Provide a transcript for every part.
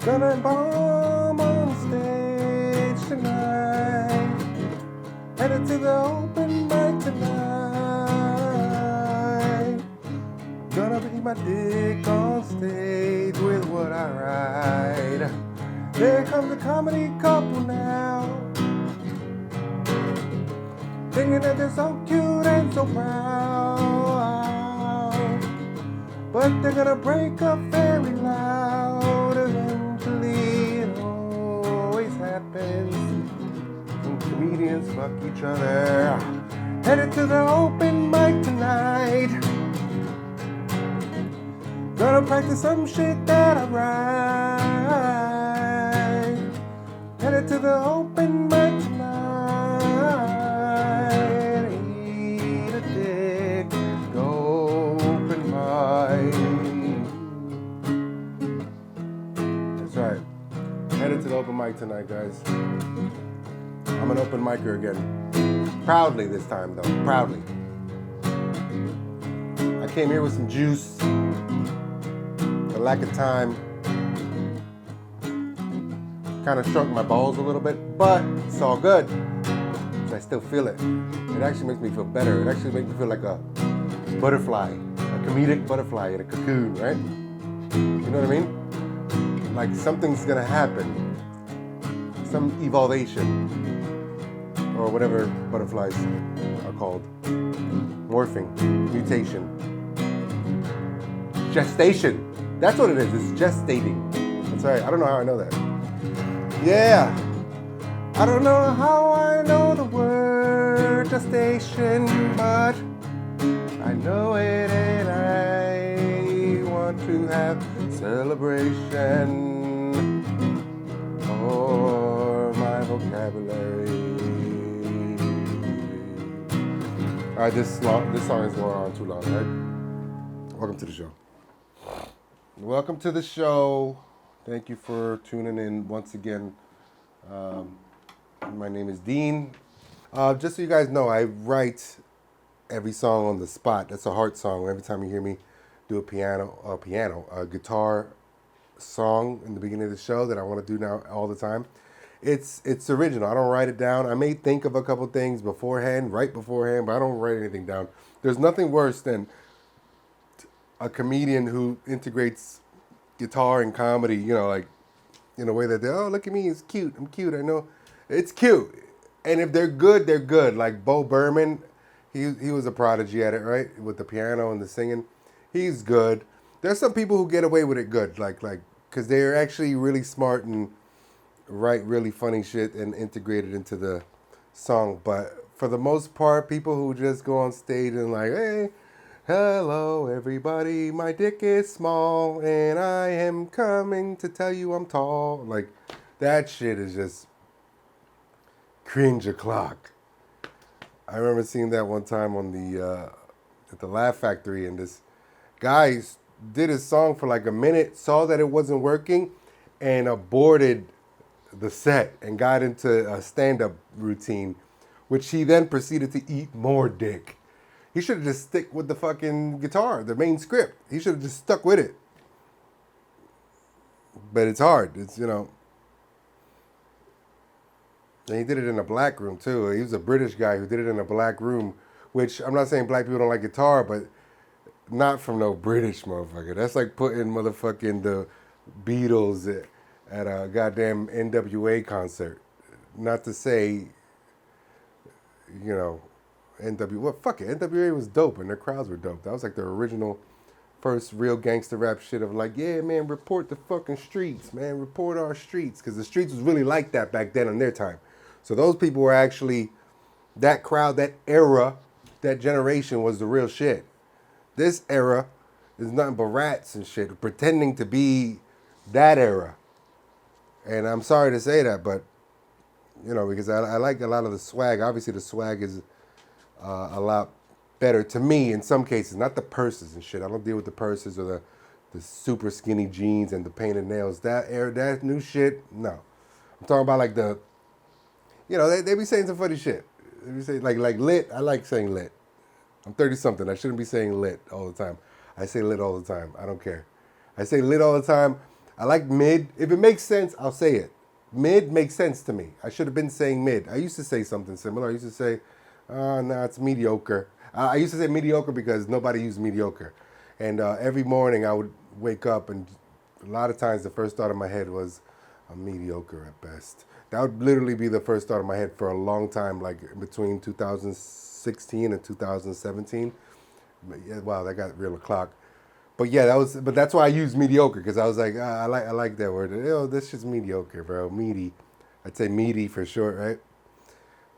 Gonna bomb on stage tonight. Headed to the open mic tonight. Gonna be my dick on stage with what I write. There comes a comedy couple now, thinking that they're so cute and so proud, but they're gonna break up very loud eventually. It always happens when comedians fuck each other. Headed to the open mic tonight. Gonna practice some shit that I write. Headed to the open mic tonight. Eat a dick, go open mic. That's right. Headed to the open mic tonight, guys. I'm an open micer again. Proudly this time, though. Proudly. I came here with some juice. The lack of time kind of shrunk my balls a little bit, but it's all good. I still feel it. It actually makes me feel better. It actually makes me feel like a butterfly, a comedic butterfly in a cocoon, right? You know what I mean? Like something's gonna happen, some evolvation, or whatever butterflies are called. Morphing, mutation, gestation. That's what it is. It's gestating. That's right. I don't know how I know that. Yeah. I don't know how I know the word gestation, but I know it and I want to have celebration for my vocabulary. All right, this song is going on too long, right? Welcome to the show. Welcome to the show. Thank you for tuning in once again. My name is Dean. Just so you guys know, I write every song on the spot. That's a heart song. Every time you hear me do a guitar song in the beginning of the show that I want to do now all the time, it's original. I don't write it down. I may think of a couple things right beforehand, but I don't write anything down. There's nothing worse than a comedian who integrates guitar and comedy, like in a way that look at me, it's cute. I'm cute. I know it's cute. And if they're good, they're good. Like Bo Berman, he was a prodigy at it, right? With the piano and the singing. He's good. There's some people who get away with it good, like because they're actually really smart and write really funny shit and integrate it into the song. But for the most part, people who just go on stage and like, hey, hello everybody, my dick is small and I am coming to tell you I'm tall. Like, that shit is just cringe o'clock. I remember seeing that one time on the at the Laugh Factory, and this guy did his song for like a minute, saw that it wasn't working, and aborted the set and got into a stand-up routine, which he then proceeded to eat more dick. He should have just stick with the fucking guitar, the main script. He should have just stuck with it. But it's hard. It's, And he did it in a black room, too. He was a British guy who did it in a black room, which I'm not saying black people don't like guitar, but not from no British motherfucker. That's like putting motherfucking the Beatles at a goddamn NWA concert. Not to say, fuck it. NWA was dope and their crowds were dope. That was like their original first real gangster rap shit of like, yeah, man, report the fucking streets, man. Report our streets. Because the streets was really like that back then in their time. So those people were actually, that crowd, that era, that generation was the real shit. This era is nothing but rats and shit pretending to be that era. And I'm sorry to say that, but, because I like a lot of the swag. Obviously, the swag is a lot better to me in some cases, not the purses and shit. I don't deal with the purses or the super skinny jeans and the painted nails. That new shit, no. I'm talking about like the, they be saying some funny shit. They be saying like lit. I like saying lit. I'm 30-something. I shouldn't be saying lit all the time. I say lit all the time. I don't care. I say lit all the time. I like mid. If it makes sense, I'll say it. Mid makes sense to me. I should have been saying mid. I used to say something similar. I used to say, no, it's mediocre. I used to say mediocre because nobody used mediocre. And every morning I would wake up, and a lot of times the first thought in my head was, I'm mediocre at best. That would literally be the first thought in my head for a long time, like between 2016 and 2017. Yeah, wow, that got real o'clock. But yeah, but that's why I use mediocre, because I was like, I like that word. Oh, this is mediocre, bro. Meaty. I'd say meaty for short, right?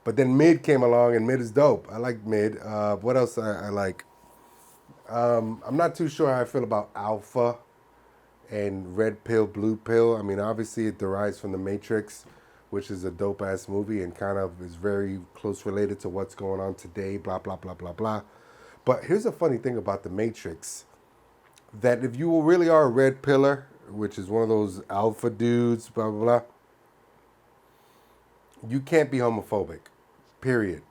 But then mid came along, and mid is dope. I like mid. What else I like? I'm not too sure how I feel about alpha and red pill, blue pill. I mean, obviously it derives from the Matrix, which is a dope ass movie and kind of is very close related to what's going on today. Blah blah blah blah blah. But here's a funny thing about the Matrix: that if you really are a red pillar, which is one of those alpha dudes, blah blah blah, you can't be homophobic. Period.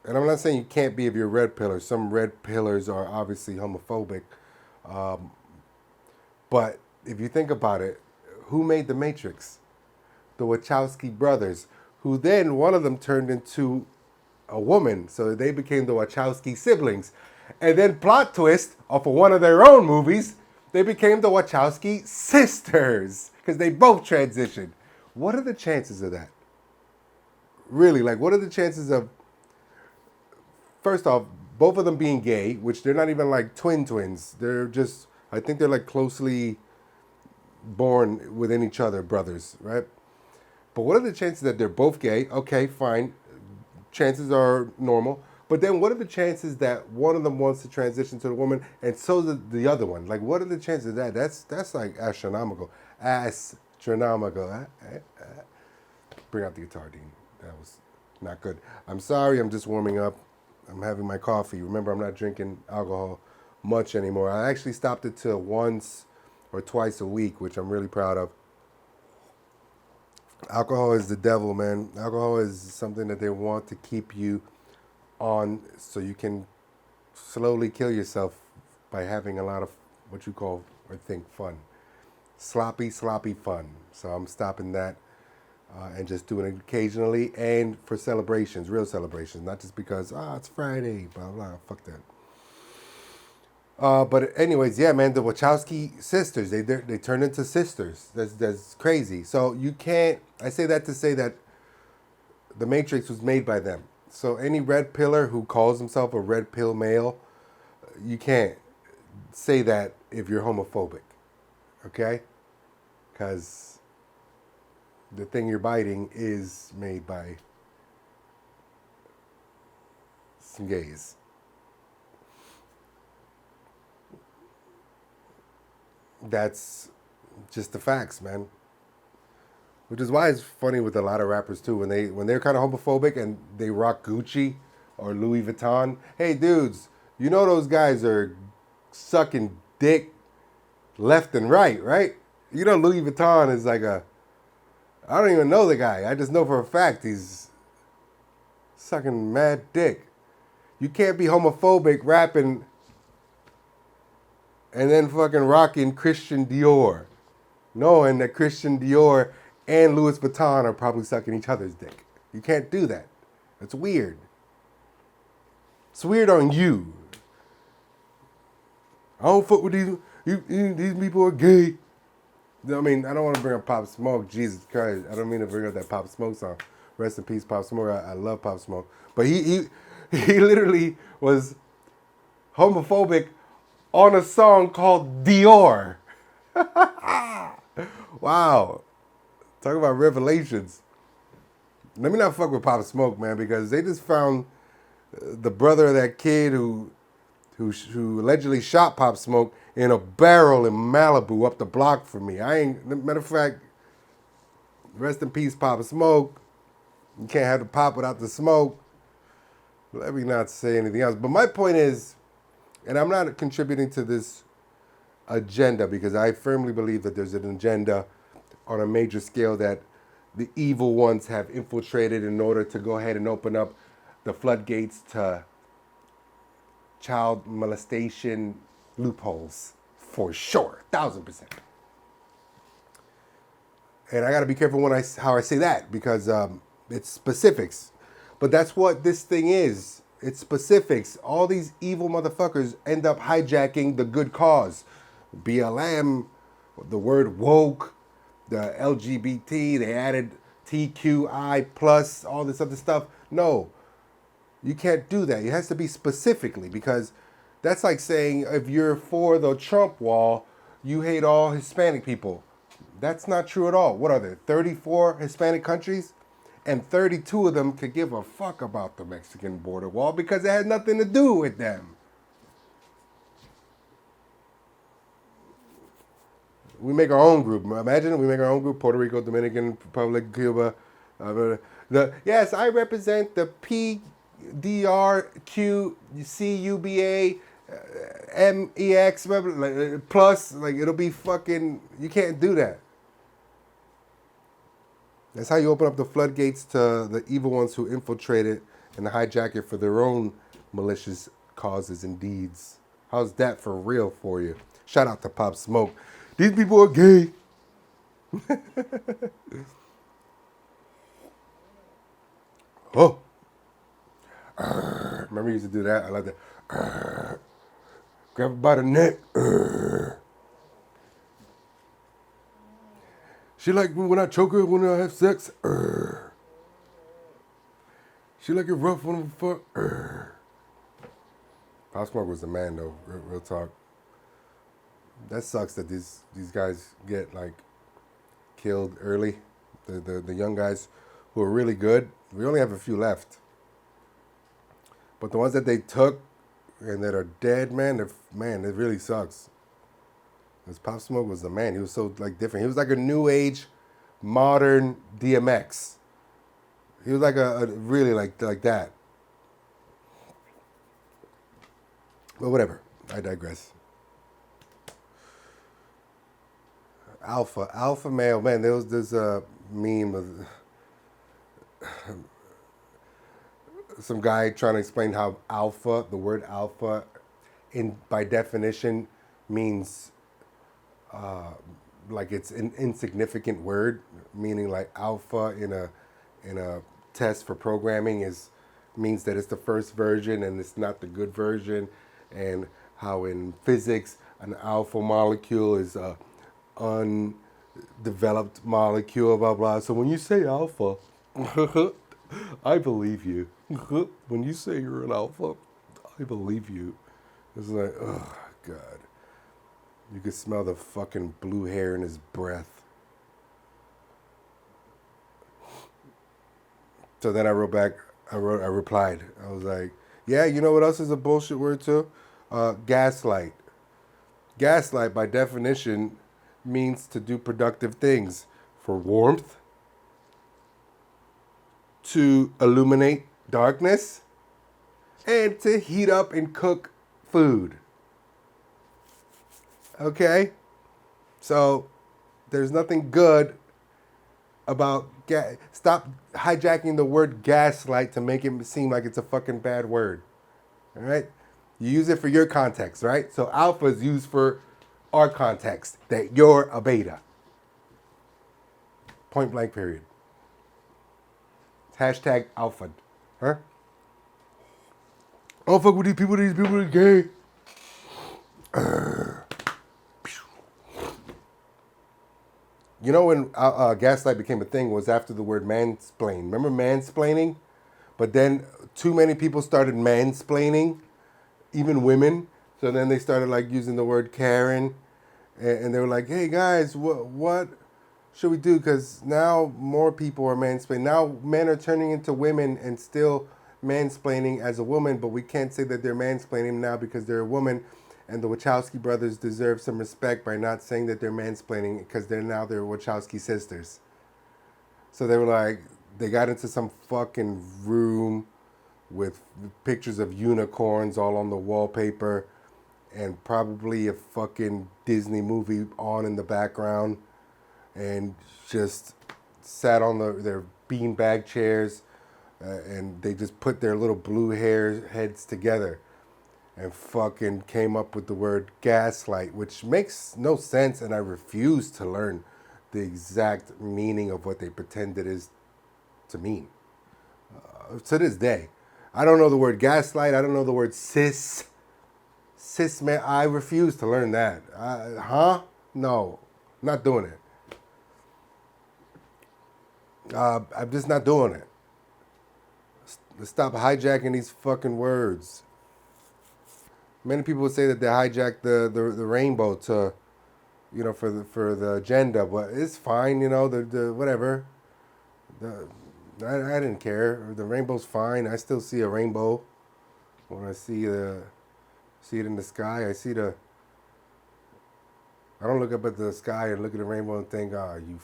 And I'm not saying you can't be if you're a red pillar. Some red pillars are obviously homophobic. But if you think about it, who made the Matrix? The Wachowski brothers, who then one of them turned into a woman. So they became the Wachowski siblings. And then plot twist, off of one of their own movies, they became the Wachowski sisters. Because they both transitioned. What are the chances of that? Really, like, what are the chances of, first off, both of them being gay, which they're not even like twins. They're just, I think they're like closely born within each other, brothers, right? But what are the chances that they're both gay? Okay, fine. Chances are normal. But then what are the chances that one of them wants to transition to the woman and so does the other one? Like, what are the chances of that? That's like astronomical. Astronomical. Bring out the guitar, Dean. That was not good. I'm sorry, I'm just warming up. I'm having my coffee. Remember, I'm not drinking alcohol much anymore. I actually stopped it to once or twice a week, which I'm really proud of. Alcohol is the devil, man. Alcohol is something that they want to keep you on so you can slowly kill yourself by having a lot of what you call, I think, fun. Sloppy fun. So I'm stopping that and just doing it occasionally and for celebrations, real celebrations, not just because, it's Friday, blah, blah, fuck that. But anyways, yeah, man, the Wachowski sisters, they turned into sisters. That's crazy. So you can't, I say that to say that the Matrix was made by them. So any red pillar who calls himself a red pill male, you can't say that if you're homophobic, okay? Because the thing you're biting is made by some gays. That's just the facts, man. Which is why it's funny with a lot of rappers too. When they're kind of homophobic and they rock Gucci or Louis Vuitton. Hey dudes, you know those guys are sucking dick left and right? You know Louis Vuitton is like I don't even know the guy. I just know for a fact he's sucking mad dick. You can't be homophobic rapping and then fucking rocking Christian Dior, knowing that Christian Dior and Louis Vuitton are probably sucking each other's dick. You can't do that. That's weird. It's weird on you. I don't fuck with these people are gay. I mean, I don't want to bring up Pop Smoke. Jesus Christ, I don't mean to bring up that Pop Smoke song. Rest in peace, Pop Smoke. I love Pop Smoke, but he literally was homophobic on a song called Dior. Wow. Talk about revelations. Let me not fuck with Pop Smoke, man, because they just found the brother of that kid who allegedly shot Pop Smoke in a barrel in Malibu up the block from me. Matter of fact, rest in peace, Pop Smoke. You can't have the pop without the smoke. Let me not say anything else. But my point is, and I'm not contributing to this agenda because I firmly believe that there's an agenda on a major scale that the evil ones have infiltrated in order to go ahead and open up the floodgates to child molestation loopholes. For sure, 1,000%. And I got to be careful how I say that because it's specifics. But that's what this thing is. It's specifics. All these evil motherfuckers end up hijacking the good cause. BLM, the word woke, the LGBT, they added TQI plus, all this other stuff. No, you can't do that. It has to be specifically because that's like saying if you're for the Trump wall, you hate all Hispanic people. That's not true at all. What are there? 34 Hispanic countries? And 32 of them could give a fuck about the Mexican border wall because it had nothing to do with them. We make our own group. Imagine we make our own group: Puerto Rico, Dominican Republic, Cuba. Yes, I represent the PDRQCUBA MEX plus. Like it'll be fucking. You can't do that. That's how you open up the floodgates to the evil ones who infiltrate it and hijack it for their own malicious causes and deeds. How's that for real for you? Shout out to Pop Smoke. These people are gay. Oh. Remember you used to do that? I like that. Grab her by the neck. She like me when I choke her when I have sex. She like it rough when I fuck. Pop Smoke was the man though. Real talk. That sucks that these guys get like killed early. The young guys who are really good. We only have a few left. But the ones that they took and that are dead, man, it really sucks. Because Pop Smoke was the man. He was so like different. He was like a new age, modern DMX. He was like a really like that. But whatever. I digress. Alpha male. Man, there was this meme of some guy trying to explain how alpha, the word alpha, by definition means like it's an insignificant word, meaning like alpha in a test for programming means that it's the first version and it's not the good version, and how in physics an alpha molecule is a undeveloped molecule, blah blah. So when you say alpha, I believe you. When you say you're an alpha, I believe you. It's like, oh God. You could smell the fucking blue hair in his breath. So then I replied. I was like, yeah, you know what else is a bullshit word too? Gaslight. Gaslight, by definition, means to do productive things for warmth, to illuminate darkness, and to heat up and cook food. Okay? So, there's nothing good about stop hijacking the word gaslight to make it seem like it's a fucking bad word. All right? You use it for your context, right? So alpha is used for our context, that you're a beta. Point blank period. Hashtag alpha. Huh? I don't fuck with these people are gay. You know when gaslight became a thing was after the word mansplain. Remember mansplaining? But then too many people started mansplaining, even women. So then they started like using the word Karen. And they were like, hey guys, what should we do? Because now more people are mansplaining. Now men are turning into women and still mansplaining as a woman, but we can't say that they're mansplaining now because they're a woman. And the Wachowski brothers deserve some respect by not saying that they're mansplaining because they're Wachowski sisters. So they were like, they got into some fucking room with pictures of unicorns all on the wallpaper and probably a fucking Disney movie on in the background, and just sat on their beanbag chairs and they just put their little blue heads together and fucking came up with the word gaslight, which makes no sense, and I refuse to learn the exact meaning of what they pretend it is to mean. To this day, I don't know the word gaslight. I don't know the word cis. Cis, man, I refuse to learn that. No, not doing it. I'm just not doing it. Let's stop hijacking these fucking words. Many people would say that they hijacked the rainbow to, for the agenda, but it's fine, the whatever. I didn't care. The rainbow's fine. I still see a rainbow when I see it in the sky. I don't look up at the sky and look at the rainbow and think, oh, you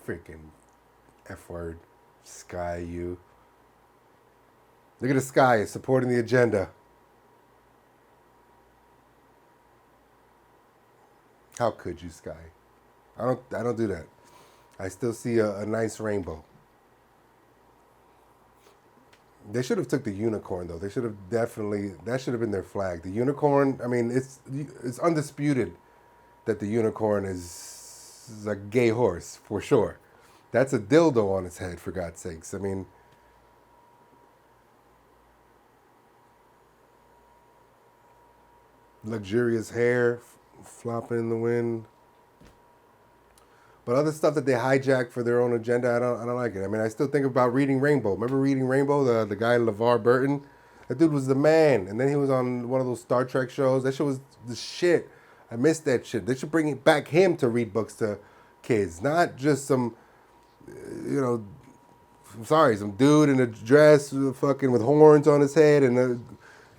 freaking F word, sky, you. Look at the sky, it's supporting the agenda. How could you, sky? I don't do that. I still see a nice rainbow. They should have took the unicorn though. They should have definitely, that should have been their flag. The unicorn, I mean, it's undisputed that the unicorn is a gay horse for sure. That's a dildo on its head, for God's sakes. I mean, luxurious hair flopping in the wind. But other stuff that they hijack for their own agenda, I don't like it. I mean, I still think about Reading Rainbow. Remember Reading Rainbow? The guy LeVar Burton? That dude was the man. And then he was on one of those Star Trek shows. That shit was the shit. I missed that shit. They should bring it back him to read books to kids. Not just some, some dude in a dress fucking with horns on his head and a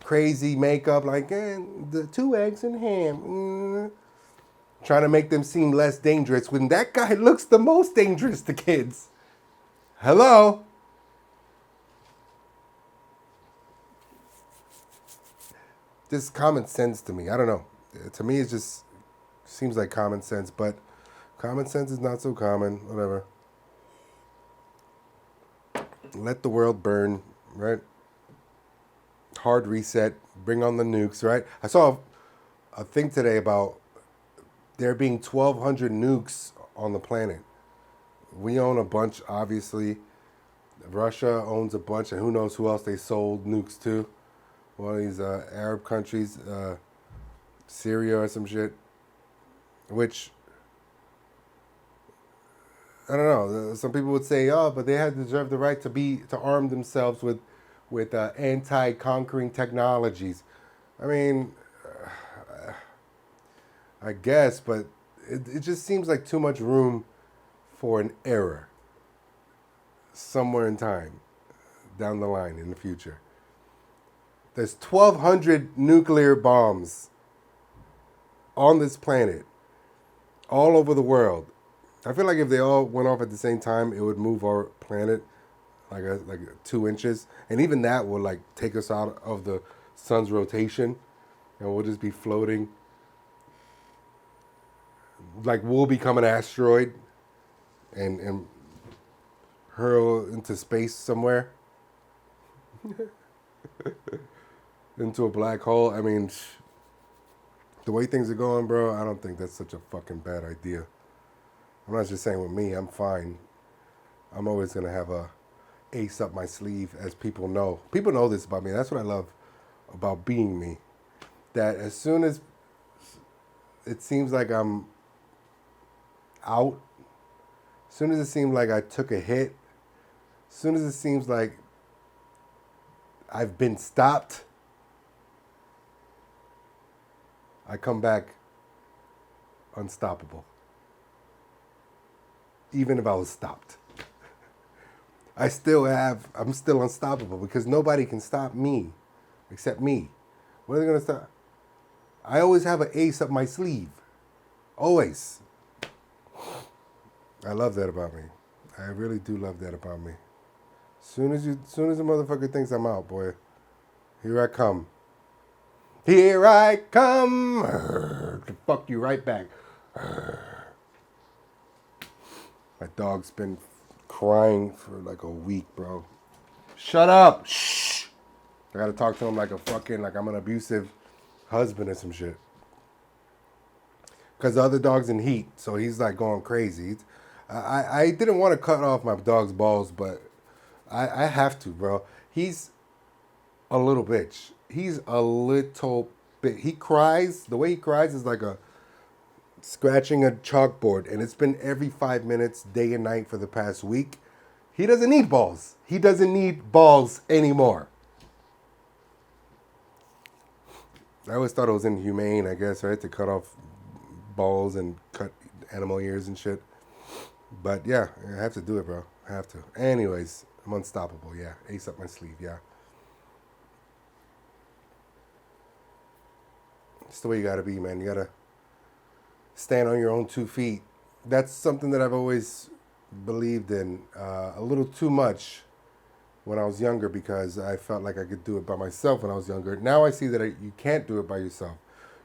crazy makeup like, the 2 eggs and ham. Trying to make them seem less dangerous when that guy looks the most dangerous to kids. Hello? This is common sense to me. I don't know. To me, it just seems like common sense, but common sense is not so common. Whatever. Let the world burn, right? Hard reset. Bring on the nukes, right? I saw a thing today about there being 1,200 nukes on the planet. We own a bunch, obviously. Russia owns a bunch, and who knows who else they sold nukes to. One of these Arab countries, Syria or some shit. Which, I don't know. Some people would say, oh, but they had deserve the right to arm themselves with anti-conquering technologies. I mean, I guess, but it just seems like too much room for an error somewhere in time, down the line in the future. There's 1,200 nuclear bombs on this planet, all over the world. I feel like if they all went off at the same time, it would move our planet like 2 inches, and even that would like take us out of the sun's rotation, and we'll just be floating. Like we'll become an asteroid and hurl into space somewhere. Into a black hole. I mean, the way things are going, bro, I don't think that's such a fucking bad idea. I'm not just saying with me, I'm fine. I'm always going to have a ace up my sleeve, as people know. People know this about me. That's what I love about being me. That as soon as it seems like I'm out, as soon as it seems like I took a hit, as soon as it seems like I've been stopped, I come back unstoppable. Even if I was stopped. I'm still unstoppable because nobody can stop me except me. What are they going to stop? I always have an ace up my sleeve. Always. I love that about me. I really do love that about me. Soon as the motherfucker thinks I'm out, boy, here I come. Here I come to fuck you right back. My dog's been crying for like a week, bro. Shut up. Shh. I gotta talk to him like I'm an abusive husband or some shit. because the other dog's in heat, so he's like going crazy. I didn't want to cut off my dog's balls, but I have to, bro. He's a little bitch. He's a little bit. He cries. The way he cries is like a scratching a chalkboard, and it's been every 5 minutes, day and night for the past week. He doesn't need balls. He doesn't need balls anymore. I always thought it was inhumane, I guess, right, to cut off balls and cut animal ears and shit. But yeah, I have to do it, bro. I have to. Anyways, I'm unstoppable. Yeah, ace up my sleeve. Yeah, it's the way you gotta be, man. You gotta stand on your own 2 feet. That's something that I've always believed in a little too much when I was younger because I felt like I could do it by myself when I was younger. Now I see that you can't do it by yourself.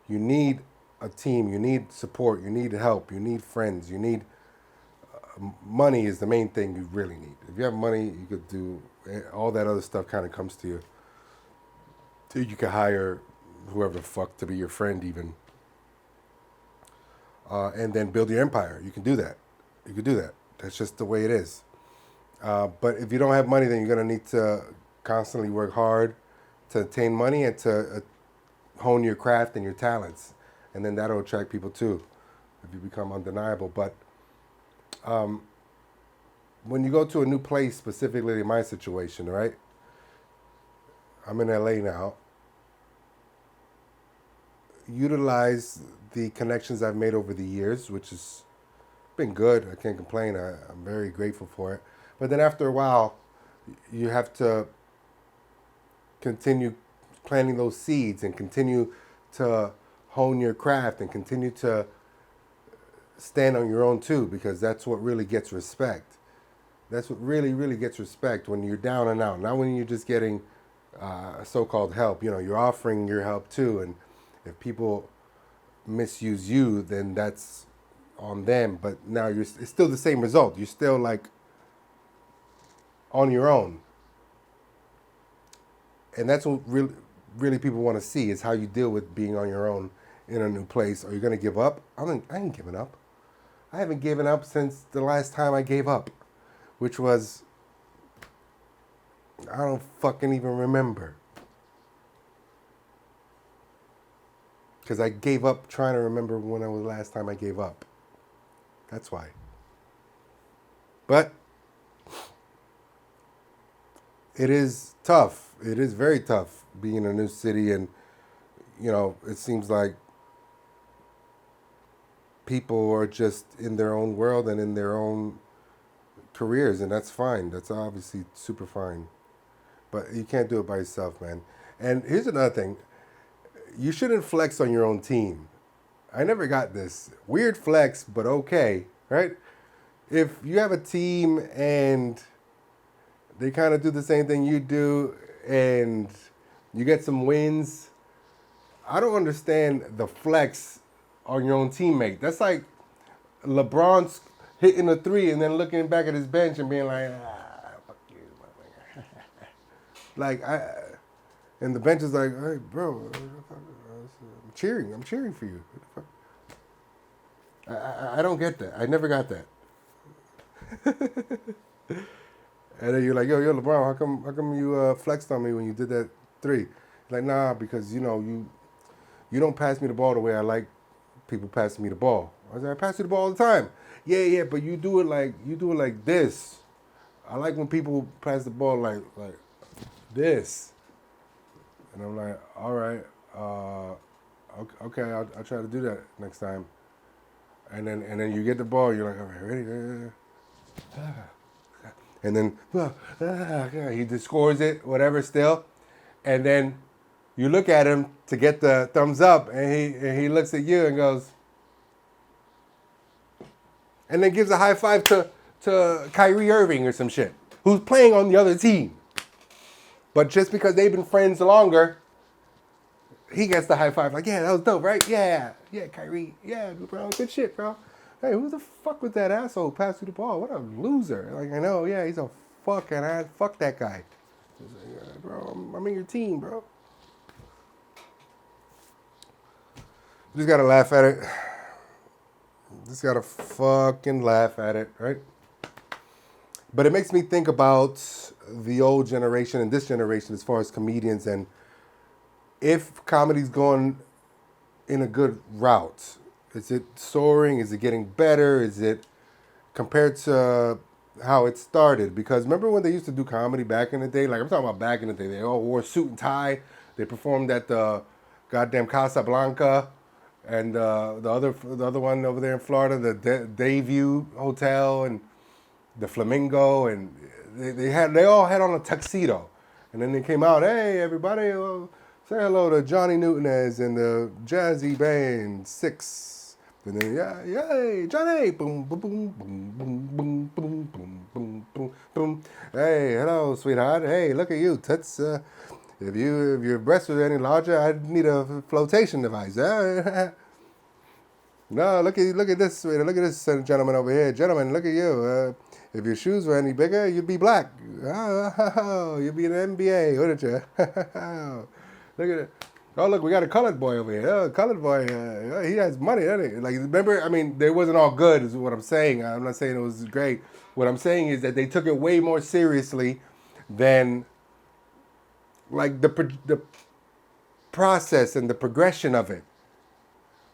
You need a team. You need support. You need help. You need friends. You need money is the main thing you really need. If you have money, you could do all that other stuff. Kind of comes to you. You could hire whoever the fuck to be your friend even. And then build your empire. You can do that. You can do that. That's just the way it is. But if you don't have money, then you're going to need to constantly work hard to attain money and to hone your craft and your talents. And then that'll attract people too, if you become undeniable. But when you go to a new place, specifically in my situation, right? I'm in LA now. Utilize the connections I've made over the years, which has been good. I can't complain. I'm very grateful for it. But then after a while, you have to continue planting those seeds and continue to hone your craft and continue to stand on your own too, because that's what really gets respect. That's what really, really gets respect when you're down and out. Not when you're just getting so-called help. You know, you're offering your help too. And if people misuse you, then that's on them. But now it's still the same result. You're still like on your own. And that's what really, really people want to see is how you deal with being on your own in a new place. Are you going to give up? I ain't giving up. I haven't given up since the last time I gave up, which was, I don't fucking even remember. Because I gave up trying to remember when I was the last time I gave up. That's why. But it is tough. It is very tough being in a new city, and you know, it seems like people are just in their own world and in their own careers, and that's fine. That's obviously super fine. But you can't do it by yourself, man. And here's another thing. You shouldn't flex on your own team. I never got this. Weird flex, but okay, right? If you have a team and they kind of do the same thing you do and you get some wins, I don't understand the flex on your own teammate. That's like LeBron's hitting a three and then looking back at his bench and being like, fuck you, motherfucker. Like, and the bench is like, hey, bro, I'm cheering for you. I don't get that. I never got that. And then you're like, yo, LeBron, how come you flexed on me when you did that three? Like, nah, because you know you don't pass me the ball the way I like people passing me the ball. I said, I pass you the ball all the time. Yeah, but you do it like this. I like when people pass the ball like this. And I'm like, all right, okay, I'll try to do that next time. And then you get the ball, you're like, all right, ready? And then he just scores it, whatever still. And then you look at him to get the thumbs up, and he looks at you and goes, and then gives a high five to Kyrie Irving or some shit, who's playing on the other team. But just because they've been friends longer, he gets the high five. Like, yeah, that was dope, right? Yeah, Kyrie. Yeah, bro, good shit, bro. Hey, who the fuck was that asshole who passed you the ball? What a loser. Like, I know, yeah, he's a fucking ass. Fuck that guy. Like, yeah, bro, I'm in your team, bro. You just gotta laugh at it. Just gotta fucking laugh at it, right? But it makes me think about the old generation and this generation as far as comedians, and if comedy's going in a good route. Is it soaring? Is it getting better? Is it compared to how it started? Because remember when they used to do comedy back in the day? Like I'm talking about back in the day. They all wore suit and tie. They performed at the goddamn Casa Blanca and the other one over there in Florida, the Dayview Hotel and the Flamingo, and they all had on a tuxedo, and then they came out, hey everybody, say hello to Johnny Newtonez and the Jazzy Band 6, and then yeah, yay Johnny, boom boom boom boom boom boom boom boom boom boom boom, hey hello sweetheart, hey look at you toots, if your breasts were any larger, I'd need a flotation device. No, look at this, sweetheart. Look at this gentleman over here. Gentlemen, look at you. If your shoes were any bigger, you'd be black. Oh, you'd be in the NBA, wouldn't you? Look at it. Oh, look, we got a colored boy over here. Oh, colored boy, he has money, doesn't he? Like, remember, I mean, they wasn't all good is what I'm saying. I'm not saying it was great. What I'm saying is that they took it way more seriously than, like, the process and the progression of it.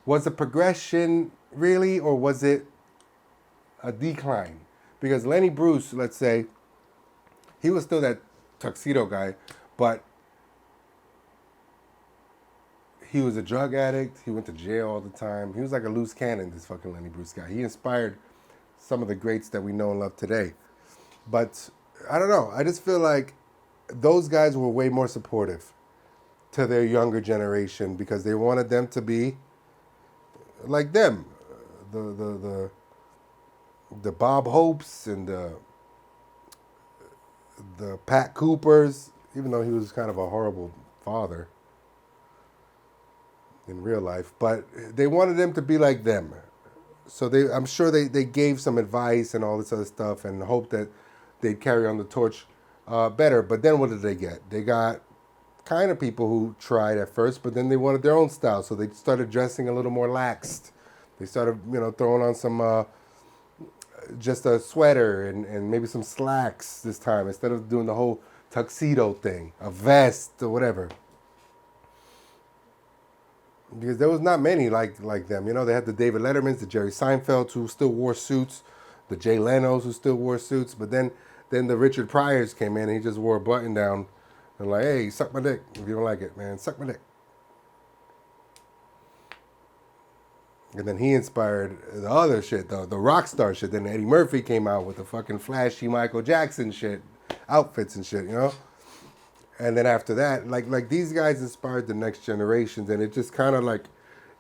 Was the progression really, or was it a decline? Because Lenny Bruce, let's say, he was still that tuxedo guy, but he was a drug addict. He went to jail all the time. He was like a loose cannon, this fucking Lenny Bruce guy. He inspired some of the greats that we know and love today. But I don't know. I just feel like those guys were way more supportive to their younger generation because they wanted them to be like them, the Bob Hopes and the Pat Coopers, even though he was kind of a horrible father in real life, but they wanted them to be like them. So I'm sure they gave some advice and all this other stuff and hoped that they'd carry on the torch better. But then what did they get? They got kind of people who tried at first, but then they wanted their own style, so they started dressing a little more laxed. They started, throwing on some just a sweater and maybe some slacks this time instead of doing the whole tuxedo thing, a vest or whatever. Because there was not many like them. They had the David Lettermans, the Jerry Seinfelds who still wore suits, the Jay Leno's who still wore suits, but then the Richard Pryors came in and he just wore a button down. And like, hey, suck my dick if you don't like it, man. Suck my dick. And then he inspired the other shit, the rock star shit. Then Eddie Murphy came out with the fucking flashy Michael Jackson shit, outfits and shit, And then after that, like these guys inspired the next generations, and it just kind of like,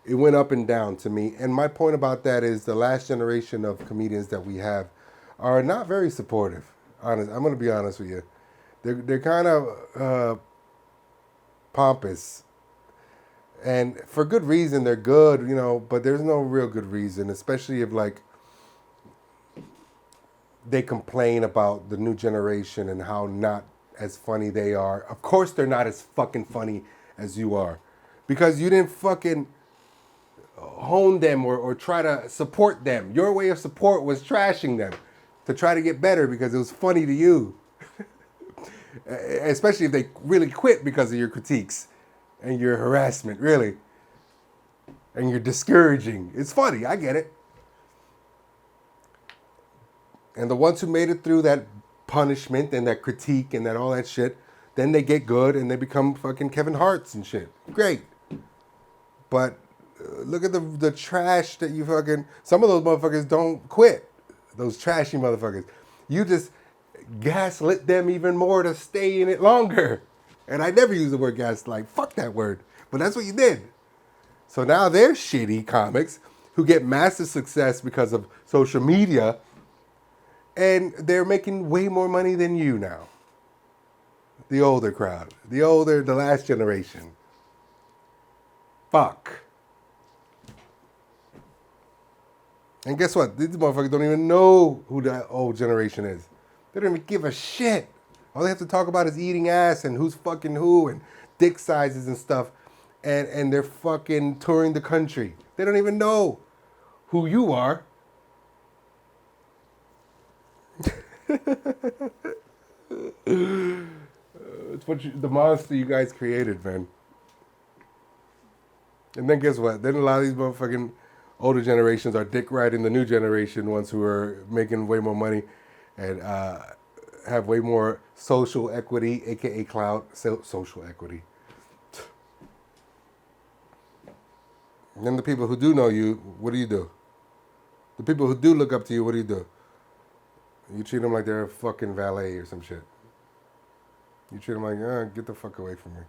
it went up and down to me. And my point about that is the last generation of comedians that we have are not very supportive. I'm going to be honest with you. They're kind of pompous, and for good reason. They're good, but there's no real good reason, especially if like they complain about the new generation and how not as funny they are. Of course, they're not as fucking funny as you are, because you didn't fucking hone them or try to support them. Your way of support was trashing them to try to get better because it was funny to you. Especially if they really quit because of your critiques and your harassment, really. And your discouraging. It's funny, I get it. And the ones who made it through that punishment and that critique and that all that shit, then they get good and they become fucking Kevin Harts and shit. Great. But look at the trash that you fucking... Some of those motherfuckers don't quit. Those trashy motherfuckers. You just gaslit them even more to stay in it longer. And I never use the word gaslight. Fuck that word. But that's what you did. So now they're shitty comics who get massive success because of social media, and they're making way more money than you now. The older crowd. The last generation. Fuck. And guess what? These motherfuckers don't even know who the old generation is. They don't even give a shit. All they have to talk about is eating ass and who's fucking who and dick sizes and stuff. And they're fucking touring the country. They don't even know who you are. It's the monster you guys created, man. And then guess what? Then a lot of these motherfucking older generations are dick riding the new generation ones who are making way more money and have way more social equity, aka clout, social equity. And then the people who do know you, what do you do? The people who do look up to you, what do you do? You treat them like they're a fucking valet or some shit. You treat them like, get the fuck away from me.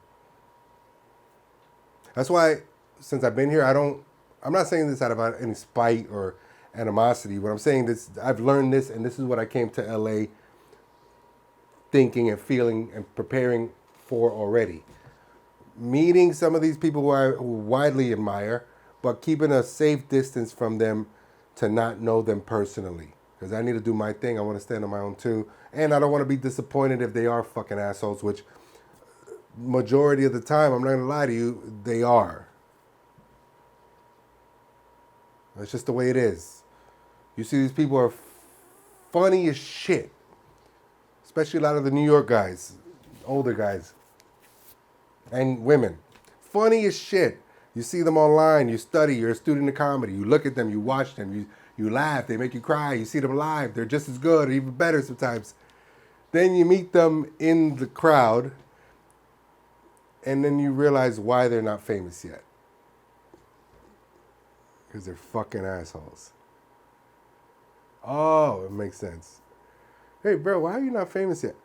That's why, since I've been here, I'm not saying this out of any spite or animosity. What I'm saying is I've learned this, and this is what I came to LA thinking and feeling and preparing for already. Meeting some of these people who I widely admire, but keeping a safe distance from them to not know them personally. Because I need to do my thing. I want to stand on my own too. And I don't want to be disappointed if they are fucking assholes, which majority of the time, I'm not going to lie to you, they are. That's just the way it is. You see these people are funny as shit. Especially a lot of the New York guys, older guys, and women. Funny as shit. You see them online, you study, you're a student of comedy, you look at them, you watch them, you laugh, they make you cry, you see them live, they're just as good or even better sometimes. Then you meet them in the crowd, and then you realize why they're not famous yet. Because they're fucking assholes. Oh, it makes sense. Hey, bro, why are you not famous yet?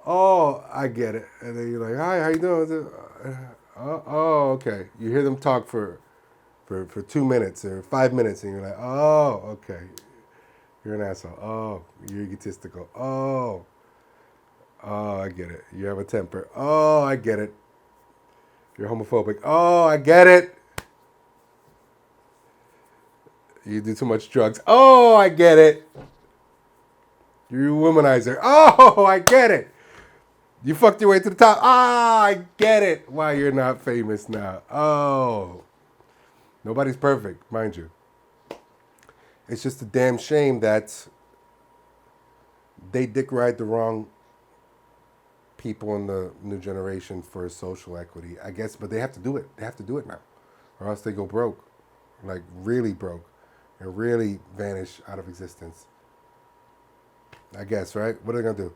Oh, I get it. And then you're like, hi, how you doing? Oh, okay. You hear them talk for 2 minutes or 5 minutes, and you're like, oh, okay. You're an asshole. Oh, you're egotistical. Oh, I get it. You have a temper. Oh, I get it. You're homophobic. Oh, I get it. You do too much drugs. Oh, I get it. You're a womanizer. Oh, I get it. You fucked your way to the top. Ah, I get it. Why you're not famous now. Oh. Nobody's perfect, mind you. It's just a damn shame that they dick ride the wrong people in the new generation for social equity, I guess, but they have to do it. They have to do it now. Or else they go broke. Like really broke. And really vanish out of existence. I guess, right? What are they gonna do?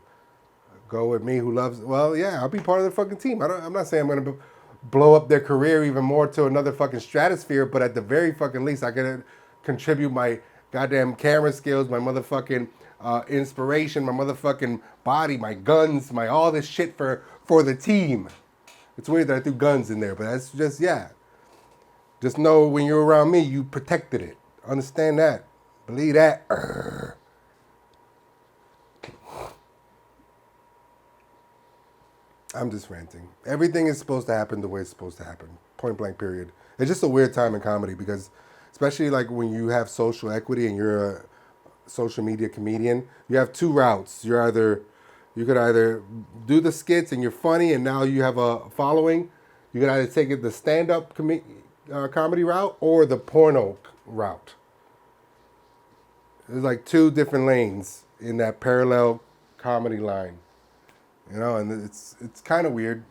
Go with me who loves, well, yeah, I'll be part of the fucking team. I'm not saying I'm going to blow up their career even more to another fucking stratosphere, but at the very fucking least, I can contribute my goddamn camera skills, my motherfucking inspiration, my motherfucking body, my guns, my all this shit for the team. It's weird that I threw guns in there, but that's just, yeah. Just know when you're around me, you protected it. Understand that. Believe that. I'm just ranting. Everything is supposed to happen the way it's supposed to happen. Point blank, period. It's just a weird time in comedy because, especially like when you have social equity and you're a social media comedian, you have two routes. You could either do the skits and you're funny and now you have a following. You could either take it the stand-up comedy route or the porno route. There's like two different lanes in that parallel comedy line. You know, and it's kind of weird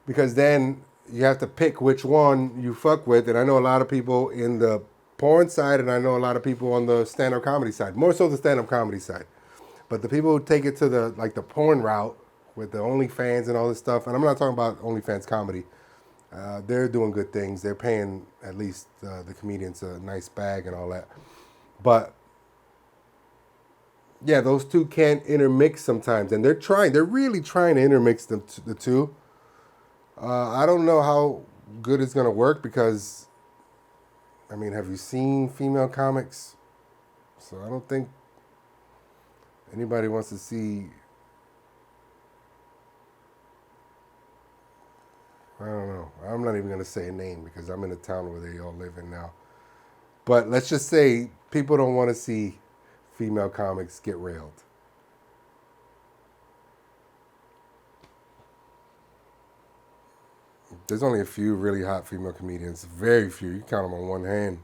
because then you have to pick which one you fuck with. And I know a lot of people in the porn side and I know a lot of people on the stand-up comedy side, more so the stand-up comedy side. But the people who take it to the porn route with the OnlyFans and all this stuff, and I'm not talking about OnlyFans comedy, they're doing good things. They're paying at least the comedians a nice bag and all that. But yeah, those two can't intermix sometimes, and they're really trying to intermix the two. I don't know how good it's gonna work because, I mean, have you seen female comics? So I don't think anybody wants to see. I don't know. I'm not even gonna say a name because I'm in the town where they all live in now. But let's just say people don't want to see female comics get railed. There's only a few really hot female comedians. Very few. You count them on one hand.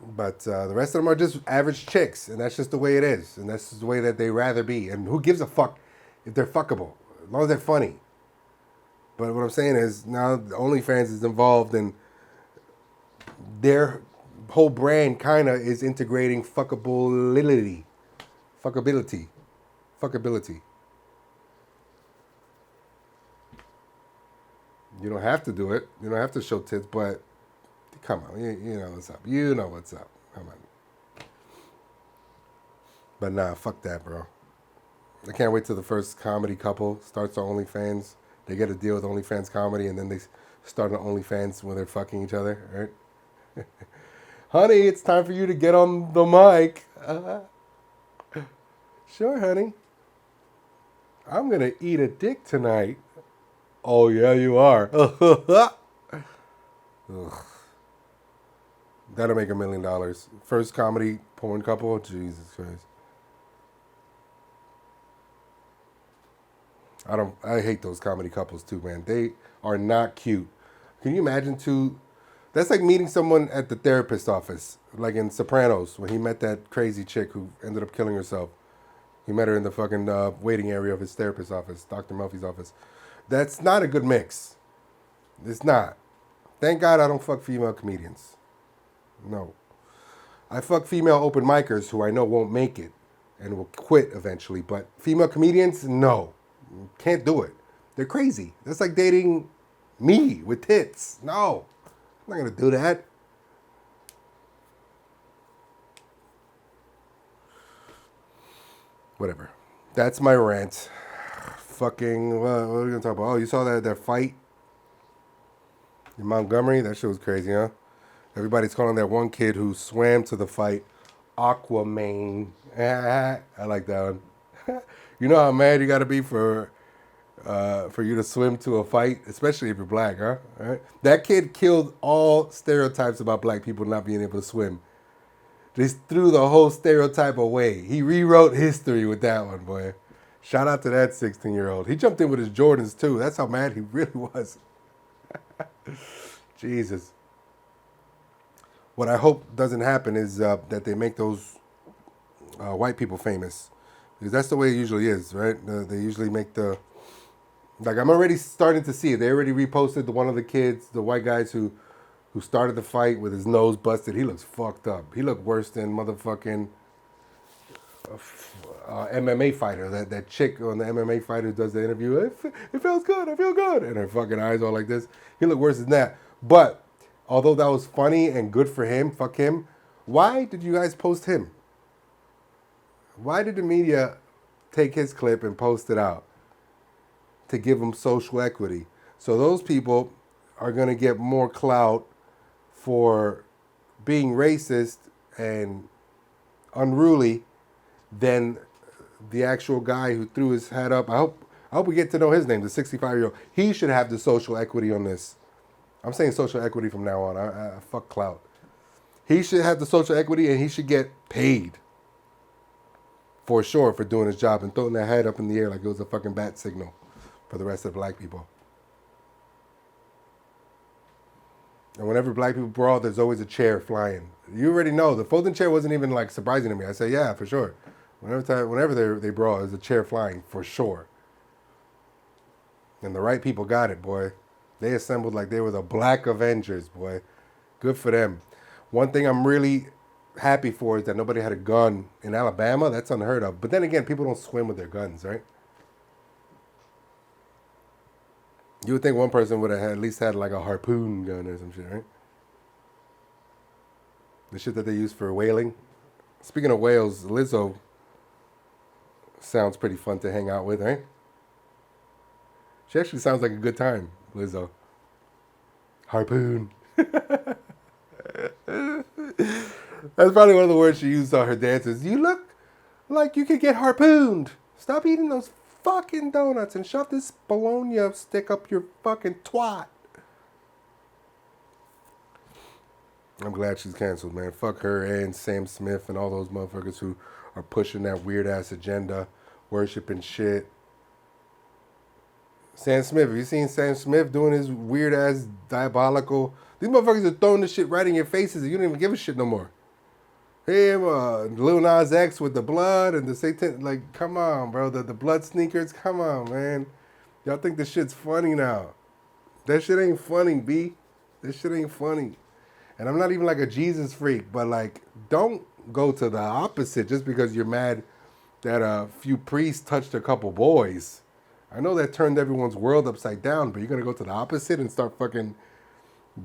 But the rest of them are just average chicks, and that's just the way it is, and that's just the way that they rather be. And who gives a fuck if they're fuckable, as long as they're funny. But what I'm saying is now OnlyFans is involved, and their whole brand kind of is integrating fuckability, fuckability, fuckability. You don't have to do it. You don't have to show tits, but come on, you know what's up. You know what's up. Come on. But nah, fuck that, bro. I can't wait till the first comedy couple starts on OnlyFans. They get a deal with OnlyFans comedy, and then they start on OnlyFans when they're fucking each other, right? Honey, it's time for you to get on the mic. Sure, honey. I'm going to eat a dick tonight. Oh, yeah, you are. That'll make $1 million. First comedy porn couple? Jesus Christ. I hate those comedy couples too, man. They are not cute. Can you imagine two? That's like meeting someone at the therapist office, like in Sopranos, when he met that crazy chick who ended up killing herself. He met her in the fucking waiting area of his therapist's office, Dr. Melfi's office. That's not a good mix. It's not. Thank God I don't fuck female comedians. No. I fuck female open micers who I know won't make it and will quit eventually. But female comedians, no. Can't do it. They're crazy. That's like dating me with tits. No. I'm not going to do that. Whatever. That's my rant. Fucking, what are we going to talk about? Oh, you saw that fight in Montgomery? That shit was crazy, huh? Everybody's calling that one kid who swam to the fight Aqua, Mayne. I like that one. You know how mad you got to be for you to swim to a fight, especially if you're black, huh? All right? That kid killed all stereotypes about black people not being able to swim. Just threw the whole stereotype away. He rewrote history with that one, boy. Shout out to that 16-year-old. He jumped in with his Jordans, too. That's how mad he really was. Jesus. What I hope doesn't happen is that they make those white people famous. Because that's the way it usually is, right? They usually make the... Like, I'm already starting to see it. They already reposted one of the kids, the white guys who started the fight with his nose busted. He looks fucked up. He looked worse than motherfucking MMA fighter. That chick on the MMA fighter who does the interview. It feels good. I feel good. And her fucking eyes all like this. He looked worse than that. But although that was funny and good for him, fuck him, why did you guys post him? Why did the media take his clip and post it out? To give him social equity. So those people are going to get more clout for being racist and unruly than the actual guy who threw his hat up. I hope we get to know his name, the 65-year-old. He should have the social equity on this. I'm saying social equity from now on. I fuck clout. He should have the social equity and he should get paid. For sure, for doing his job and throwing that hat up in the air like it was a fucking bat signal for the rest of the black people. And whenever black people brawl, there's always a chair flying. You already know. The folding chair wasn't even like surprising to me. I say, yeah, for sure. Whenever they brawl, there's a chair flying for sure. And the right people got it, boy. They assembled like they were the Black Avengers, boy. Good for them. One thing I'm really happy for is that nobody had a gun in Alabama. That's unheard of. But then again, people don't swim with their guns, right? You would think one person would have at least had like a harpoon gun or some shit, right? The shit that they use for whaling. Speaking of whales, Lizzo sounds pretty fun to hang out with, right? She actually sounds like a good time, Lizzo. Harpoon. That's probably one of the words she used on her dances. You look like you could get harpooned. Stop eating those fucking donuts and shove this bologna stick up your fucking twat. I'm glad she's canceled, man. Fuck her and Sam Smith and all those motherfuckers who are pushing that weird ass agenda, worshiping shit. Sam Smith, have you seen Sam Smith doing his weird ass diabolical? These motherfuckers are throwing this shit right in your faces and you don't even give a shit no more. Him, Lil Nas X with the blood and the Satan. Like, come on, bro. The blood sneakers. Come on, man. Y'all think this shit's funny now? That shit ain't funny, B. This shit ain't funny. And I'm not even like a Jesus freak, but like, don't go to the opposite just because you're mad that a few priests touched a couple boys. I know that turned everyone's world upside down, but you're gonna go to the opposite and start fucking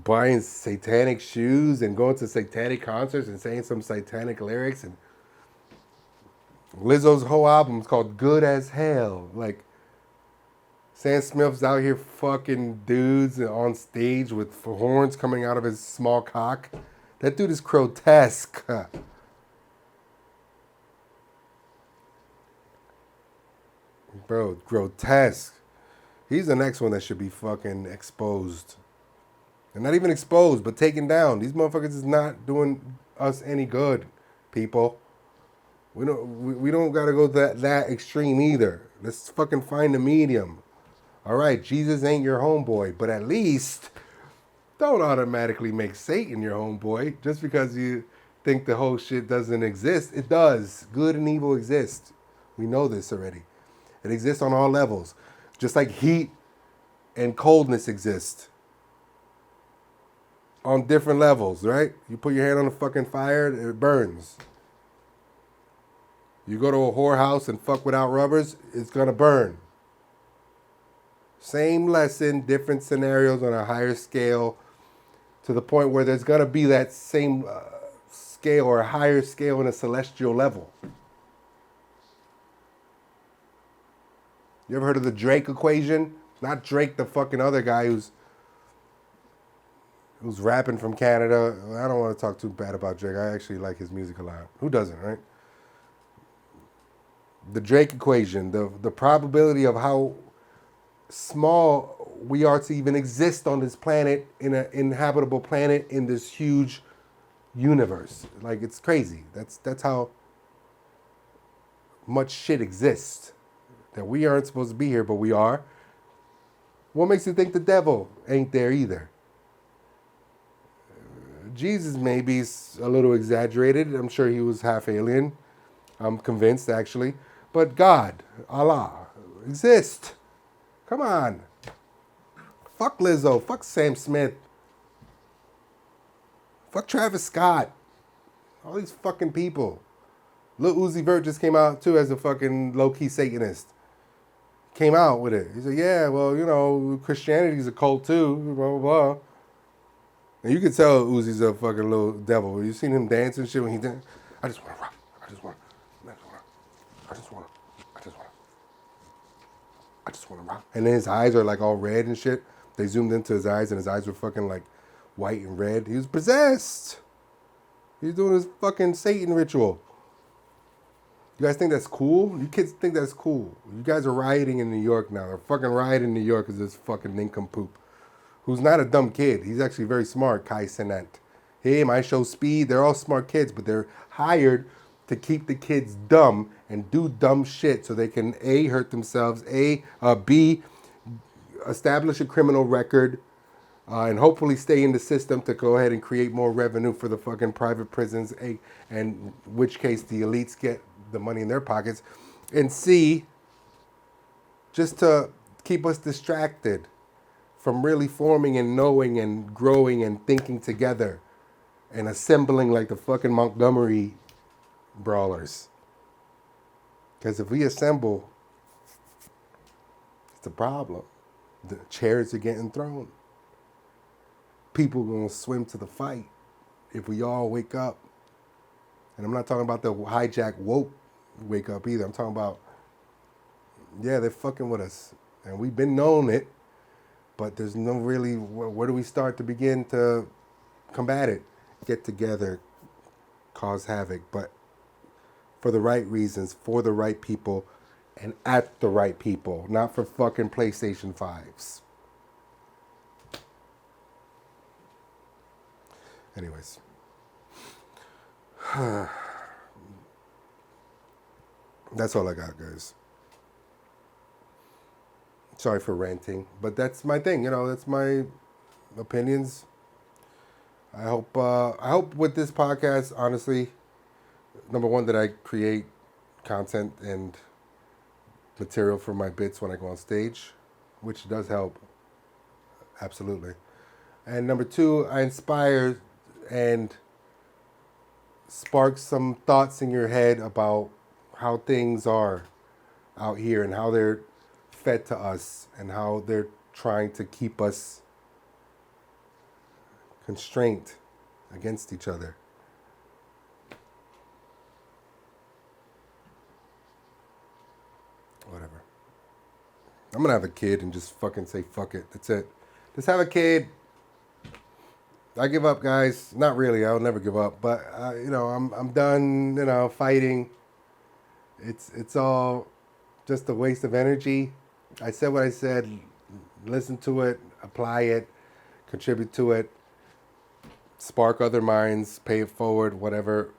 buying satanic shoes and going to satanic concerts and saying some satanic lyrics. And Lizzo's whole album is called Good as Hell. Like, Sam Smith's out here fucking dudes on stage with horns coming out of his small cock. That dude is grotesque. Bro, grotesque. He's the next one that should be fucking exposed. And not even exposed, but taken down. These motherfuckers is not doing us any good, people. We don't gotta go that extreme either. Let's fucking find a medium. All right, Jesus ain't your homeboy, but at least don't automatically make Satan your homeboy just because you think the whole shit doesn't exist. It does. Good and evil exist. We know this already. It exists on all levels. Just like heat and coldness exist on different levels, right? You put your hand on a fucking fire, it burns. You go to a whorehouse and fuck without rubbers, it's gonna burn. Same lesson, different scenarios on a higher scale, to the point where there's gonna be that same scale or a higher scale in a celestial level. You ever heard of the Drake equation? Not Drake, the fucking other guy who's rapping from Canada. I don't want to talk too bad about Drake. I actually like his music a lot. Who doesn't, right? The Drake equation, the probability of how small we are to even exist on this planet, in an inhabitable planet in this huge universe. Like, it's crazy. That's how much shit exists. That we aren't supposed to be here, but we are. What makes you think the devil ain't there either? Jesus maybe is a little exaggerated. I'm sure he was half alien. I'm convinced, actually. But God, Allah, exist. Come on. Fuck Lizzo. Fuck Sam Smith. Fuck Travis Scott. All these fucking people. Lil Uzi Vert just came out, too, as a fucking low-key Satanist. Came out with it. He said, yeah, well, you know, Christianity's a cult, too. Blah, blah, blah. And you can tell Uzi's a fucking little devil. You seen him dance and shit when he dance? I just want to rock. I just want to rock. And then his eyes are like all red and shit. They zoomed into his eyes and his eyes were fucking like white and red. He was possessed. He's doing his fucking Satan ritual. You guys think that's cool? You kids think that's cool? You guys are rioting in New York now. They're fucking rioting in New York because this fucking nincompoop, who's not a dumb kid. He's actually very smart, Kai Cenat. Him, I Show Speed, they're all smart kids, but they're hired to keep the kids dumb and do dumb shit so they can A, hurt themselves, B, establish a criminal record, and hopefully stay in the system to go ahead and create more revenue for the fucking private prisons, and in which case the elites get the money in their pockets, and C, just to keep us distracted from really forming and knowing and growing and thinking together and assembling like the fucking Montgomery brawlers. Because if we assemble, it's a problem. The chairs are getting thrown. People are going to swim to the fight if we all wake up. And I'm not talking about the hijack woke wake up either. I'm talking about, yeah, they're fucking with us. And we've been known it. But there's no really, where do we start to begin to combat it? Get together, cause havoc, but for the right reasons, for the right people, and at the right people, not for fucking PlayStation 5s. Anyways. That's all I got, guys. Sorry for ranting, but that's my thing. You know, that's my opinions. I hope with this podcast, honestly, Number one, that I create content and material for my bits when I go on stage, which does help, absolutely. And number two, I inspire and spark some thoughts in your head about how things are out here and how they're fed to us and how they're trying to keep us constrained against each other. Whatever. I'm gonna have a kid and just fucking say fuck it. That's it. Just have a kid. I give up, guys. Not really. I'll never give up. But I'm done. Fighting. It's all just a waste of energy. I said what I said. Listen to it. Apply it. Contribute to it. Spark other minds. Pay it forward. Whatever.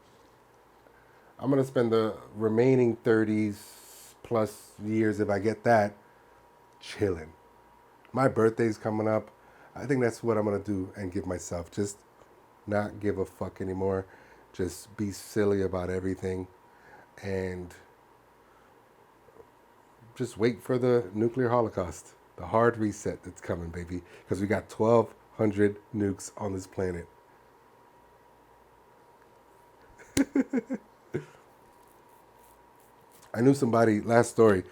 I'm gonna spend the remaining 30s plus years, if I get that, chilling. My birthday's coming up. I think that's what I'm gonna do and give myself. Just not give a fuck anymore. Just be silly about everything and just wait for the nuclear holocaust, the hard reset that's coming, baby. Because we got 1,200 nukes on this planet. I knew somebody, last story,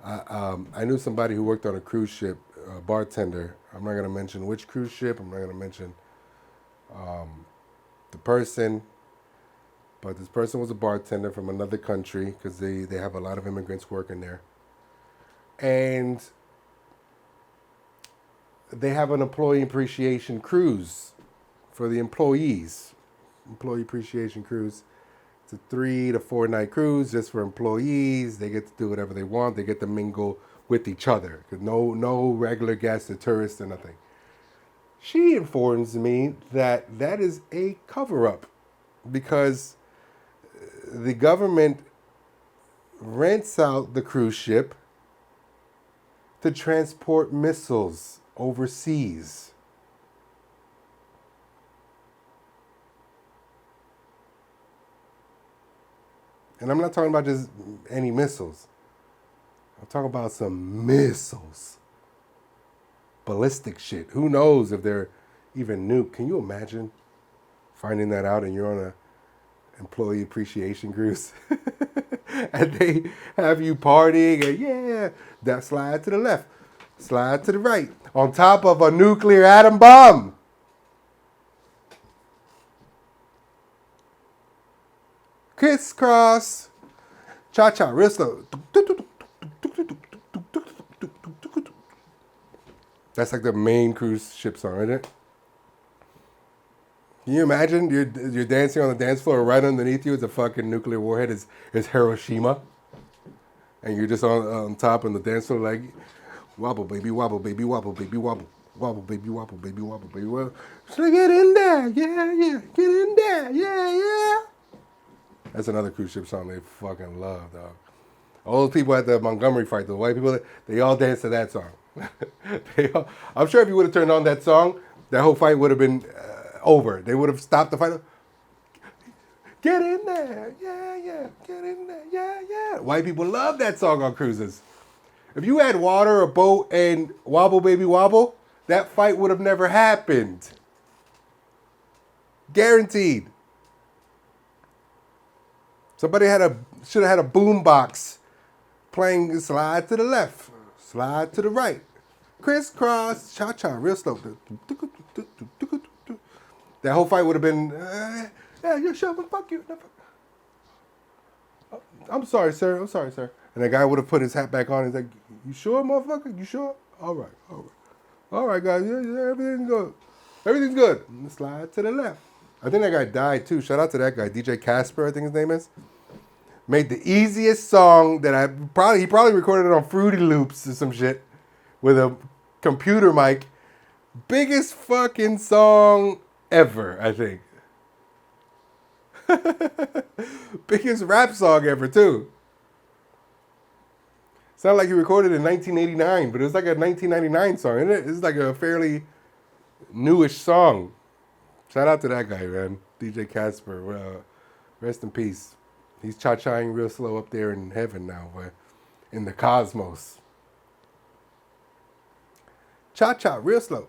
I knew somebody who worked on a cruise ship, a bartender. I'm not going to mention which cruise ship. I'm not going to mention the person. But this person was a bartender from another country because they have a lot of immigrants working there. And they have an employee appreciation cruise for the employees. Employee appreciation cruise. It's a 3 to 4 night cruise just for employees. They get to do whatever they want. They get to mingle with each other. No regular guests or tourists or nothing. She informs me that is a cover-up because the government rents out the cruise ship to transport missiles overseas. And I'm not talking about just any missiles. I'm talking about some missiles. Ballistic shit. Who knows if they're even nuke? Can you imagine finding that out and you're on a employee appreciation cruise and they have you partying and that slide to the left, slide to the right, on top of a nuclear atom bomb. Crisscross, cha-cha, real slow. That's like the main cruise ship song, isn't it? Can you imagine you're dancing on the dance floor, right underneath you is a fucking nuclear warhead, is Hiroshima, and you're just on top on the dance floor like, wobble baby, wobble baby, wobble baby, wobble, wobble baby, wobble baby, wobble baby, wobble. So get in there, yeah, get in there, yeah. That's another cruise ship song they fucking love, dog. All those people at the Montgomery fight, the white people, they all dance to that song. I'm sure if you would have turned on that song, that whole fight would have been over. They would have stopped the fight. Get in there, yeah, get in there, yeah. White people love that song on cruises. If you had water, a boat, and wobble baby wobble, that fight would have never happened. Guaranteed. Somebody should have had a boom box playing slide to the left, slide to the right, crisscross, cha-cha, real slow. That whole fight would have been, yeah, you're shoving, fuck you. I'm sorry, sir. And the guy would have put his hat back on. He's like, you sure, motherfucker? You sure? All right, guys. Yeah, everything's good. Everything's good. Slide to the left. I think that guy died too. Shout out to that guy, DJ Casper, I think his name is. Made the easiest song that he probably recorded it on Fruity Loops or some shit with a computer mic. Biggest fucking song ever, I think. Biggest rap song ever too. Sounded like he recorded it in 1989, but it was like a 1999 song, isn't it? It's like a fairly newish song. Shout out to that guy, man. DJ Casper. Rest in peace. He's cha-chaing real slow up there in heaven now, but in the cosmos. Cha-cha real slow.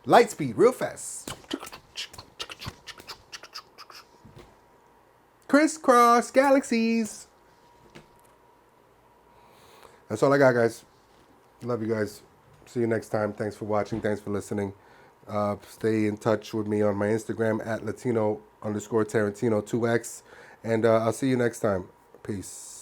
Light speed real fast. Crisscross galaxies. That's all I got, guys. Love you guys. See you next time. Thanks for watching. Thanks for listening. Stay in touch with me on my Instagram at Latino_Tarantino2X. And I'll see you next time. Peace.